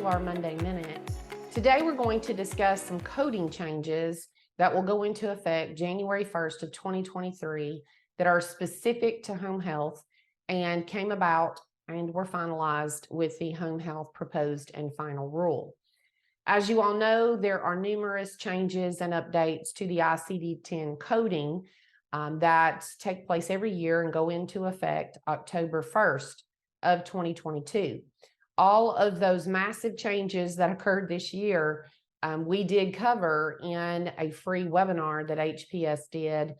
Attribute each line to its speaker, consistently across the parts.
Speaker 1: to our Monday Minute. Today we're going to discuss some coding changes that will go into effect January 1st of 2023 that are specific to home health and came about and were finalized with the home health proposed and final rule. As you all know, there are numerous changes and updates to the ICD-10 coding that take place every year and go into effect October 1st of 2022. All of those massive changes that occurred this year, we did cover in a free webinar that HPS did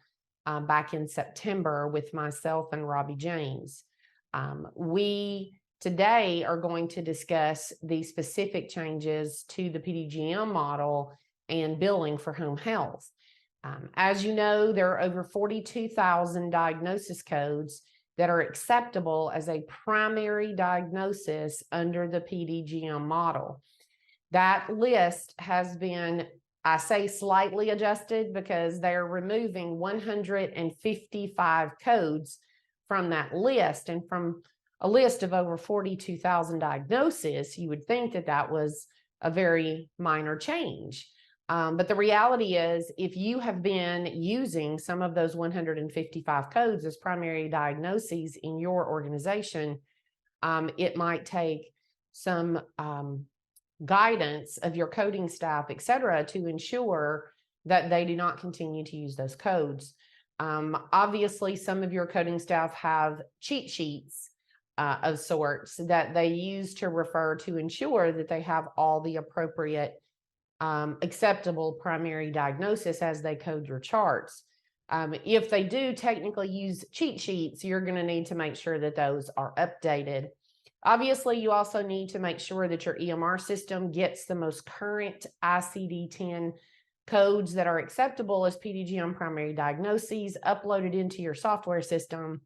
Speaker 1: back in September with myself and Robbie James. We today are going to discuss the specific changes to the PDGM model and billing for home health. As you know, there are over 42,000 diagnosis codes that are acceptable as a primary diagnosis under the PDGM model. That list has been, I say slightly adjusted, because they're removing 155 codes from that list. And from a list of over 42,000 diagnoses, you would think that that was a very minor change. But the reality is, if you have been using some of those 155 codes as primary diagnoses in your organization, it might take some guidance of your coding staff, et cetera, to ensure that they do not continue to use those codes. Obviously, some of your coding staff have cheat sheets of sorts that they use to refer to ensure that they have all the appropriate acceptable primary diagnosis as they code your charts. If they do technically use cheat sheets, you're going to need to make sure that those are updated. Obviously, you also need to make sure that your EMR system gets the most current ICD-10 codes that are acceptable as PDGM primary diagnoses uploaded into your software system,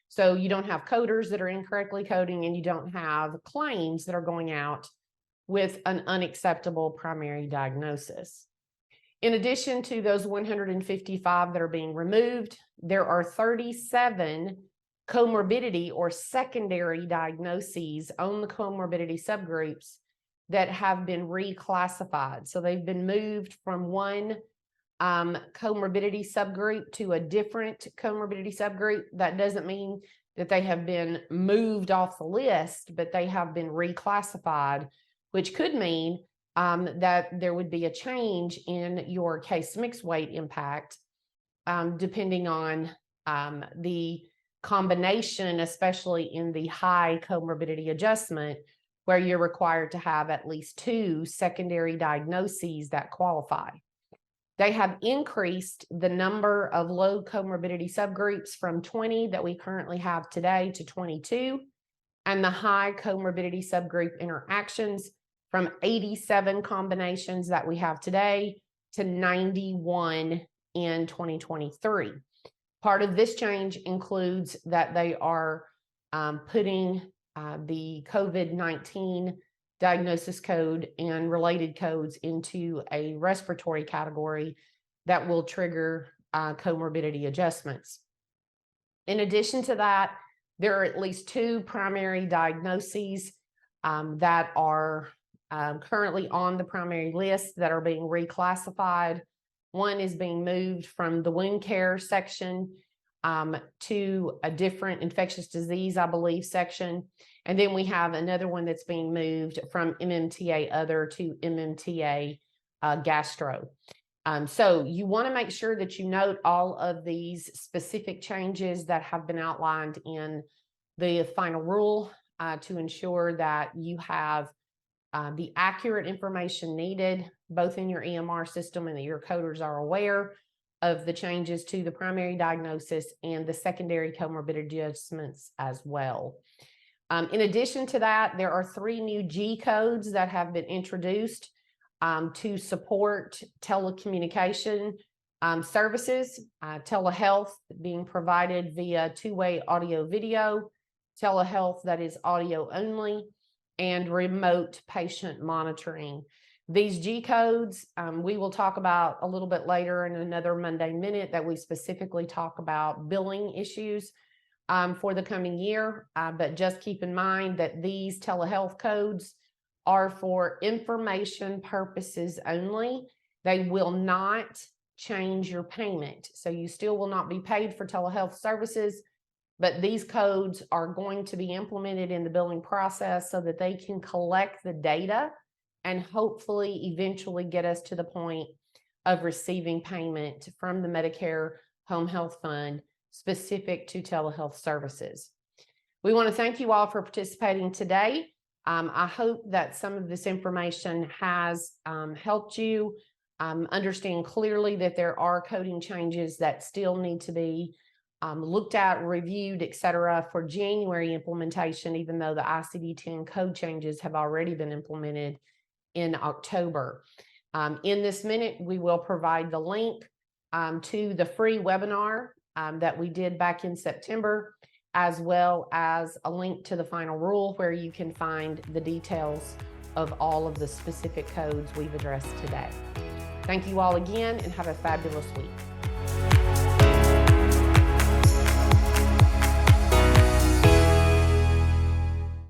Speaker 1: so you don't have coders that are incorrectly coding and you don't have claims that are going out with an unacceptable primary diagnosis. In addition to those 155 that are being removed, there are 37 comorbidity or secondary diagnoses on the comorbidity subgroups that have been reclassified. So they've been moved from one comorbidity subgroup to a different comorbidity subgroup. That doesn't mean that they have been moved off the list, but they have been reclassified, which could mean that there would be a change in your case mix weight impact, depending on the combination, especially in the high comorbidity adjustment, where you're required to have at least 2 secondary diagnoses that qualify. They have increased the number of low comorbidity subgroups from 20 that we currently have today to 22, and the high comorbidity subgroup interactions from 87 combinations that we have today to 91 in 2023. Part of this change includes that they are putting the COVID-19 diagnosis code and related codes into a respiratory category that will trigger comorbidity adjustments. In addition to that, there are at least 2 primary diagnoses that are currently on the primary list that are being reclassified. One is being moved from the wound care section to a different infectious disease, I believe, section. And then we have another one that's being moved from MMTA other to MMTA gastro. So you want to make sure that you note all of these specific changes that have been outlined in the final rule to ensure that you have the accurate information needed, both in your EMR system and that your coders are aware of the changes to the primary diagnosis and the secondary comorbidity adjustments as well. In addition to that, there are 3 new G codes that have been introduced to support telecommunication services, telehealth being provided via 2-way audio video, telehealth that is audio only, and remote patient monitoring. These G codes, we will talk about a little bit later in another Monday Minute that we specifically talk about billing issues for the coming year. But just keep in mind that these telehealth codes are for information purposes only. They will not change your payment. So you still will not be paid for telehealth services, but these codes are going to be implemented in the billing process so that they can collect the data and hopefully eventually get us to the point of receiving payment from the Medicare Home Health Fund specific to telehealth services. We want to thank you all for participating today. I hope that some of this information has helped you understand clearly that there are coding changes that still need to be looked at, reviewed, etc. for January implementation, even though the ICD-10 code changes have already been implemented in October. In this minute, we will provide the link to the free webinar that we did back in September, as well as a link to the final rule where you can find the details of all of the specific codes we've addressed today. Thank you all again and have a fabulous week.